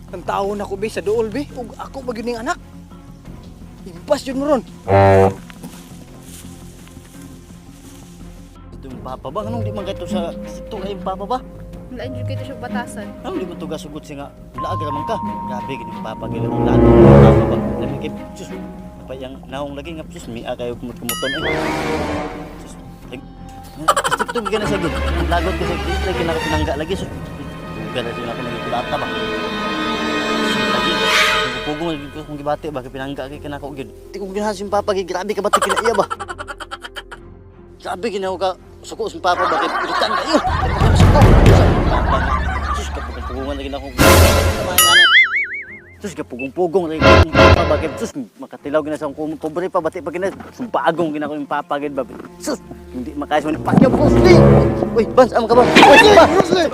Ang tao na ko be sa duol be. Ug ako ba gyud ning anak? Impas yun mo ron. Ito yung papa ba? Anong di man kayo sa ito kayong papa ba? Lain jud kay siya batasan. Anong di mo ito gasugod siya nga laag raman ka? Grabe, ganyan papa gila ng lahat ng papa ba? Dami kay sus, apa yung naong lagi nga sus, may kayo kumut-kumuton eh. Sus, ito bigyan na siya gud. Ang lagot kasi ito kinakatinangga lagi sus. Bigyan na siya ako nagkulata ba? Lagi, pugong lagi ko kung gibati ba, pinangga kay kinako gud. Di ko ginahan si papa, grabe ka bati kinaiya ba? Grabe ginawa ka, suko si papa, bakit pilitan kayo? Suko! Papa nga, sus, kapugong-pugungan lagi na akong sus, kapugong-pugong lagi akong papa, bakit sus, makatilaw gina sa akong pobre pa, bati pa gina, sumpagong gina ko yung papa, sus, hindi makayas mo ni Pacquiao, Bruce Lee! Uy, Bans, ama ka ba? Uy, Bruce Lee!